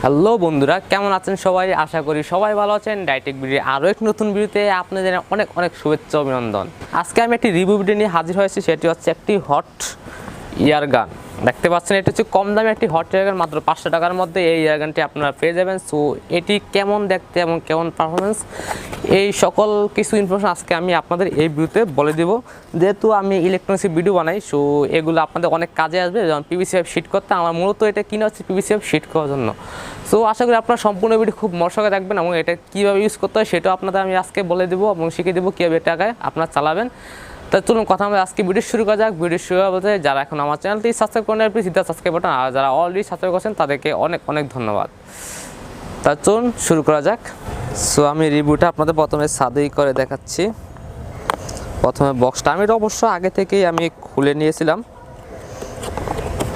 Hello বন্ধুরা, কেমন আছেন সবাই? আশা করি সবাই ভালো আছেন। টেকবিডি আরও এক নতুন ভিডিওতে আপনাদের অনেক অনেক শুভেচ্ছা অভিনন্দন। আজকে আমি একটি রিভিউ ভিডিও নিয়ে হাজির হয়েছি, সেটি হচ্ছে একটি হট ইয়ার গান। দেখতে পাচ্ছেন, এটি হচ্ছে কম দামে একটি হট ইয়ার গান, মাত্র 500 টাকার মধ্যে এই ইয়ার গানটি আপনারা পেয়ে যাবেন। সো এটি কেমন দেখতে এবং কেমন পারফরমেন্স, এই সকল কিছু ইনফরমেশন আজকে আমি আপনাদের এই ভিডিওতে বলে দেব। যেহেতু আমি ইলেকট্রনিক্সের ভিডিও বানাই, সো এগুলো আপনাদের অনেক কাজে আসবে। যেমন পিভিসি পাইপ শিট করতে, আমার মূলত এটা কিনা হচ্ছে পিভিসি পাইপ শিট করার জন্য। সো আশা করি আপনারা সম্পূর্ণ ভিডিও খুব মনোযোগে দেখবেন এবং এটা কীভাবে ইউজ করতে হয় সেটাও আপনাদের আমি আজকে বলে দেবো এবং শিখিয়ে দেবো কীভাবে এটাকে আপনারা চালাবেন। তা চলুন কথা আমরা আজকে ভিডিও শুরু করা যাক। ভিডিও শুরু বলতে, যারা এখন আমার চ্যানেলটি সাবস্ক্রাইব করেন প্লিজ সিধা সাবস্ক্রাইব বাটন, আর যারা অলরেডি সাবস্ক্রাইব করছেন তাদেরকে অনেক অনেক ধন্যবাদ। তা চলুন শুরু করা যাক। সো আমি রিভিউটা আপনাদের প্রথমে সাদেই করে দেখাচ্ছি। প্রথমে বক্সটা আমি অবশ্য আগে থেকেই আমি খুলে নিয়েছিলাম,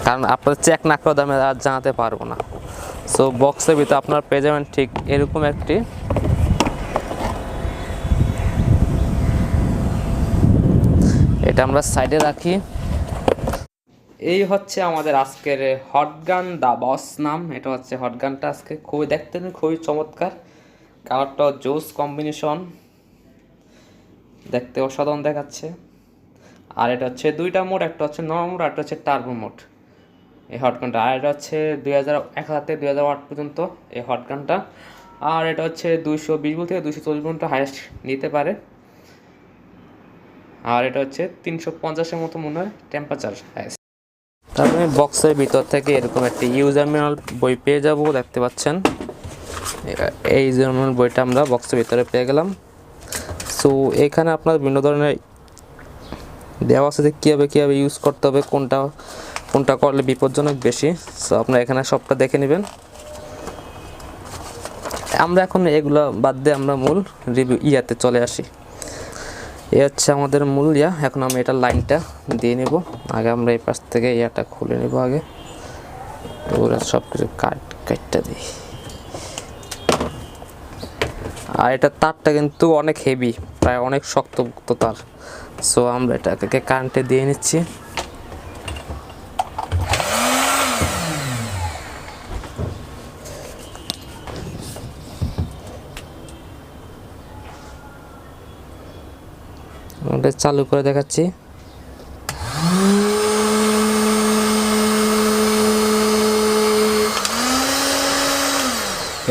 কারণ আপনাদের চেক না করে আমি আর জানাতে পারবো না। সো বক্সের ভিতরে আপনারা পেয়ে যাবেন ঠিক এরকম একটি এটা আমরা সাইডে রাখি। এই হচ্ছে আমাদের আজকের হটগান দা বস নাম। এটা হচ্ছে হটগানটা আজকে খুবই দেখতে খুবই চমৎকার, কালারটা জোস কম্বিনেশন, দেখতে অসাধারণ দেখাচ্ছে। আর এটা হচ্ছে দুইটা মোড, একটা হচ্ছে নর্মাল মোড, একটা হচ্ছে টার্বো মোড এই হটগানটা। আর এটা হচ্ছে 1000 থেকে 2000 ওয়াট পর্যন্ত এই হটগানটা। আর এটা হচ্ছে 220 ভোল্ট থেকে 240 ভোল্ট হাইয়েস্ট নিতে পারে। আর এটা হচ্ছে 350-এর মতো মনে হয় টেম্পারেচার হাইয়েস্ট। তারপরে বক্সের ভিতর থেকে এরকম একটি ইউজার ম্যানুয়াল বই পেয়ে যাব। দেখতে পাচ্ছেন এই ইউজার ম্যানুয়াল বইটা আমরা বক্সের ভিতরে পেয়ে গেলাম। সো এখানে আপনার বিভিন্ন ধরনের দেওয়া আছে যে কীভাবে ইউজ করতে হবে, কোনটা করলে বিপজ্জনক বেশি। সো আপনারা এখানে সবটা দেখে নেবেন। আমরা এখন এগুলো বাদ দিয়ে আমরা মূল রিভিউ ইয়াতে চলে আসি। এ হচ্ছে আমাদের মূল ইয়া। এখন আমি এটা লাইনটা দিয়ে নেব। আগে আমরা এই পাশ থেকে ইয়াটা খুলে নেব আগে, তো ওরা সব কিছু কাটটা দিই। আর এটা তারটা কিন্তু অনেক হেভি, প্রায় অনেক শক্তপোক্ত তার। সো আমরা এটাকে কারেন্টে দিয়ে নিচ্ছি। আমরা চালু করে দেখাচ্ছি।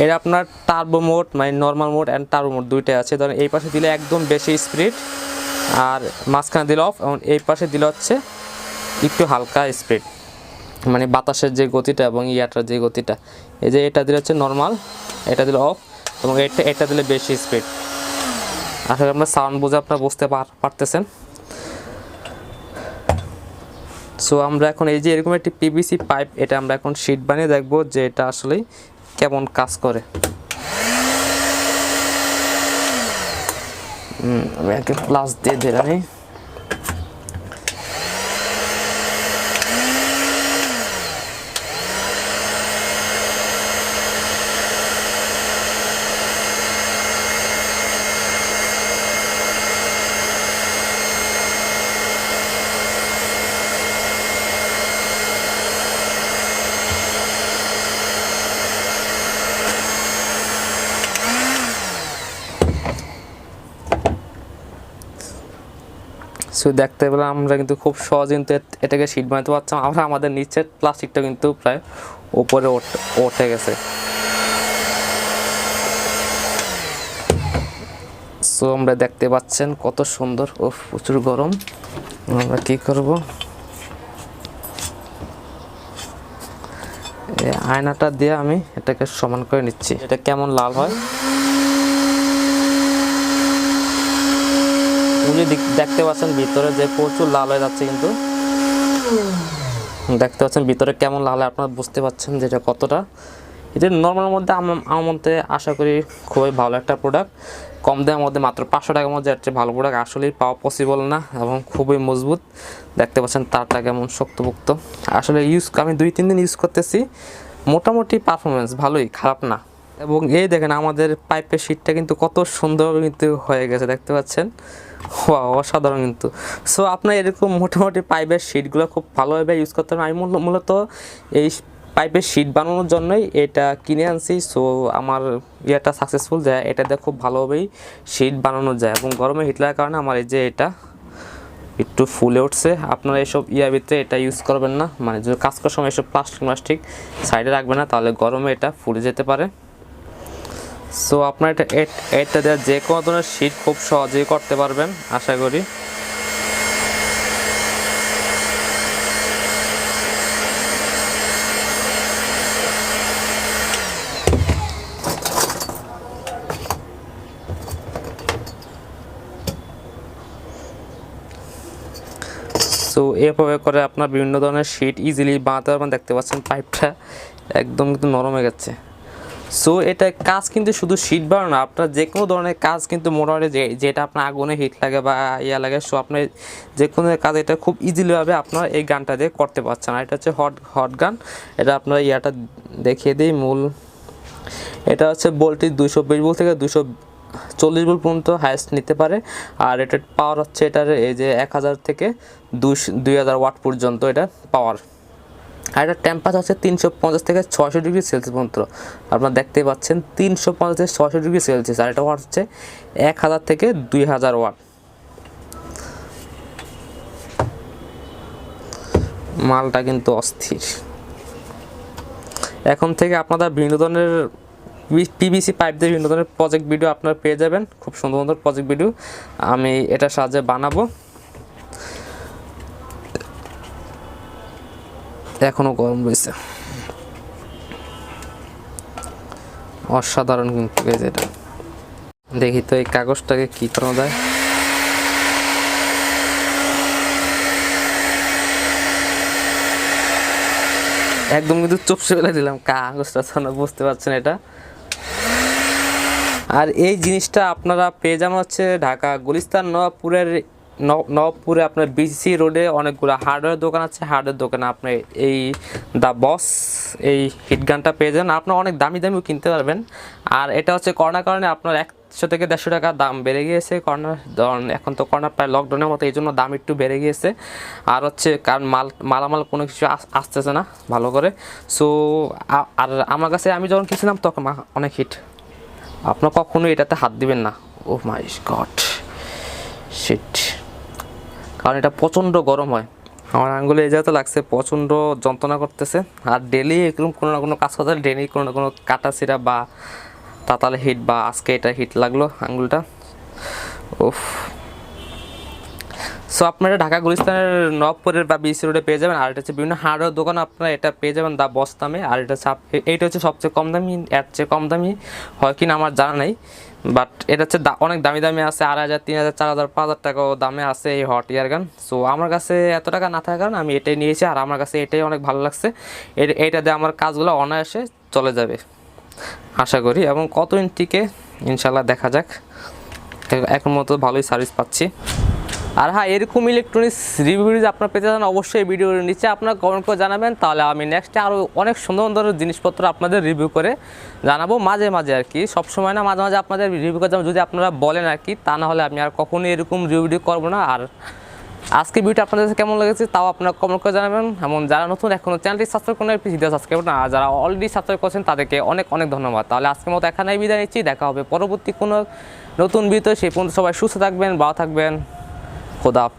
এর আপনার টার্বো মোড মানে normal mode and turbo mode দুইটাই আছে। ধরেন এই পাশে দিলে একদম বেশি স্পিড, আর মাঝখানে দিলে অফ, এবং এই পাশে দিলে হচ্ছে একটু হালকা স্পিড, মানে বাতাসের যে গতিটা এবং ইয়াটার যে গতিটা। এই যে এটা দিলে হচ্ছে নর্মাল, এটা দিলে অফ, এবং এটা দিলে বেশি স্পিড। আসলে আপনার সাউন্ড বুঝে আপনারা বুঝতে পারতেছেন। সো আমরা এখন এই যে এরকম একটি পিভিসি পাইপ, এটা আমরা এখন শিট বানিয়ে দেখবো যে এটা আসলেই কেমন কাজ করে। আমি আগে প্লাস দিয়ে দিলাম। সো দেখতে পেলাম আমরা কিন্তু খুব সহজে কিন্তু এটাকে শিট বানাতে পারছিলাম। আমরা আমাদের নিচের প্লাস্টিকটা কিন্তু প্রায় উপরে উঠে গেছে। সো আমরা দেখতে পাচ্ছেন কত সুন্দর। ও প্রচুর গরম। আমরা কি করব, এই আয়নাটা দিয়ে আমি এটাকে সমান করে নিচ্ছি। এটা কেমন লাল হয় দেখতে পাচ্ছেন, ভিতরে যে প্রচুর লাল হয়ে যাচ্ছে, কিন্তু দেখতে পাচ্ছেন ভিতরে কেমন লাল হয়। আপনারা বুঝতে পারছেন যে এটা কতটা। এটা নর্মাল মধ্যে আমার মধ্যে আশা করি খুবই ভালো একটা প্রোডাক্ট। কম দামের মধ্যে মাত্র 500 টাকার মধ্যে একটা ভালো প্রোডাক্ট আসলেই পাওয়া পসিবল না, এবং খুবই মজবুত। দেখতে পাচ্ছেন তারটা কেমন শক্তপোক্ত। আসলে আমি 2-3 দিন ইউজ করতেছি, মোটামুটি পারফরমেন্স ভালোই, খারাপ না। এবং এই দেখেন আমাদের পাইপের শিটটা কিন্তু কত সুন্দরভাবে কিন্তু হয়ে গেছে, দেখতে পাচ্ছেন। অসাধারণ কিন্তু। সো আপনার এরকম মোটামুটি পাইপের শিটগুলো খুব ভালোভাবে ইউজ করতে হবে। আমি মূলত এই পাইপের শীট বানানোর জন্যই এটা কিনে আনছি। সো আমার ইয়েটা সাকসেসফুল যায়, এটাতে খুব ভালোভাবেই শীট বানানো যায় এবং গরমে হিট লাগার কারণে আমার এই যে এটা একটু ফুলে উঠছে। আপনারা এসব ইয়ার ভিতরে এটা ইউজ করবেন না, মানে যদি কাজ করার সময় এসব প্লাস্টিক সাইডে রাখবেন না, তাহলে গরমে এটা ফুলে যেতে পারে। সো আপনারা এটা দিয়ে যে কোনো ধরনের শীট খুব সহজেই করতে পারবেন আশা করি। সো এভাবে করে আপনার বিভিন্ন ধরনের শীট ইজিলি বানাতে পারবেন। দেখতে পাচ্ছেন পাইপটা একদম কিন্তু নরম হয়ে গেছে। সো এটা কাজ কিন্তু শুধু শীট বানানো না, আপনার যে কোনো ধরনের কাজ কিন্তু মোটামুটি যেটা আপনার আগুনে হিট লাগে বা ইয়া লাগে, সো আপনি যে কোনো কাজ এটা খুব ইজিলিভাবে আপনার এই গানটা দিয়ে করতে পারছেন। আর এটা হচ্ছে হট গান। এটা আপনার ইয়াটা দেখিয়ে দিই মূল। এটা হচ্ছে ভোল্টেজ 220 ভোল্ট থেকে 240 ভোল্ট পর্যন্ত হাইয়েস্ট নিতে পারে। আর এটার পাওয়ার হচ্ছে এটার এই যে 1000 থেকে 2000 ওয়াট পর্যন্ত এটা পাওয়ার। আর এটা টেম্পারেচার হচ্ছে 350 থেকে 600 ডিগ্রি সেলসিয়াস পর্যন্ত। আপনারা দেখতে পাচ্ছেন 350 থেকে 600 ডিগ্রি সেলসিয়াস। আর এটা ওয়াট হচ্ছে 1000 থেকে 2000 ওয়াট। মালটা কিন্তু অস্থির। এখন থেকে আপনারা বিভিন্ন ধরনের পিভিসি পাইপ দিয়ে বিভিন্ন ধরনের প্রজেক্ট ভিডিও আপনারা পেয়ে যাবেন, খুব সুন্দর সুন্দর প্রজেক্ট ভিডিও আমি এটার সাহায্যে বানাবো। এখনো গরম রয়েছে, অসাধারণ কিন্তু এটা। দেখি তো এই কাগজটাকে কি করা যায়। একদম কিন্তু চুপসে ফেলে দিলাম কাগজটা, বুঝতে পারছেন এটা। আর এই জিনিসটা আপনারা পেয়ে যাবেন হচ্ছে ঢাকা গুলিস্তান নবাবপুরে আপনার বিসি রোডে অনেকগুলো হার্ডওয়্যার দোকান আছে। হার্ডওয়্যার দোকানে আপনি এই দ্য বস এই হিট গানটা পেয়ে যান। আপনার অনেক দামিও কিনতে পারবেন। আর এটা হচ্ছে করোনার কারণে আপনার 100 থেকে 150 টাকা দাম বেড়ে গিয়েছে। এখন তো করোনা প্রায় লকডাউনের মতো, এই জন্য দাম একটু বেড়ে গিয়েছে। আর হচ্ছে কারণ মালামাল কোনো কিছু আসতেছে না ভালো করে। সো আর আমার কাছে আমি যখন কিনছিলাম তখন অনেক হিট। আপনার কখনোই এটাতে হাত দিবেন না। ও মাই গড শিট, কারণ এটা প্রচণ্ড গরম হয়। আমার আঙ্গুলে এই জায়গাতে লাগছে, প্রচণ্ড যন্ত্রণা করতেছে। আর ডেলি এরকম কোনো না কোনো কাজ করতে ডেলি কোনো না কোনো কাটা ছিঁড়া বা তাতালে হিট, বা আজকে এটা হিট লাগলো আঙ্গুলটা। উফ। সো আপনারা ঢাকা গুলিস্তানের নবপুরের বা বিসি রোডে পেয়ে যাবেন। আর এটা হচ্ছে বিভিন্ন হার্ডওয়্যার দোকান আপনারা এটা পেয়ে যাবেন দ্য বস দামে। আর এইটা হচ্ছে সবচেয়ে কম দামি, এর চেয়ে কম দামি হয় কিনা আমার জানা নাই, বাট এটা হচ্ছে অনেক দামি দামি আছে। 2000, 3000, 4000, 5000 টাকাও দামে আছে এই হট ইয়ার গান। সো আমার কাছে এত টাকা না থাকার কারণে আমি এটাই নিয়েছি। আর আমার কাছে এটাই অনেক ভালো লাগছে। এইটা দিয়ে আমার কাজগুলো অনায়াসে চলে যাবে আশা করি। এবং কতদিন টিকে ইনশাল্লাহ দেখা যাক। এখন মতো ভালোই সার্ভিস পাচ্ছি। আর হ্যাঁ, এরকম ইলেকট্রনিক্স রিভিউ আপনারা পেতে চান অবশ্যই ভিডিওর নিচে আপনারা কমেন্ট করে জানাবেন, তাহলে আমি নেক্সটে আরও অনেক সুন্দর সুন্দর জিনিসপত্র আপনাদের রিভিউ করে জানাবো মাঝে মাঝে আর কি। সবসময় না, মাঝে মাঝে আপনাদের রিভিউ করে যাবো যদি আপনারা বলেন আর কি, তা না হলে আমি আর কখনোই এরকম রিভিউ করবো না। আর আজকে ভিডিওটা আপনাদের কাছে কেমন লেগেছে তাও আপনারা কমেন্ট করে জানাবেন। এমন যারা নতুন এখনও চ্যানেলটি সাবস্ক্রাইব করেন প্লিজ ভিডিও সাবস্ক্রাইব না, আর যারা অলরেডি সাবস্ক্রাইব করছেন তাদেরকে অনেক অনেক ধন্যবাদ। তাহলে আজকের মতো এখানেই বিদায় নিচ্ছি, দেখা হবে পরবর্তী কোনো নতুন ভিডিওতে। সেই পর্যন্ত সবাই সুস্থ থাকবেন, ভালো থাকবেন, খোদা হাফেজ।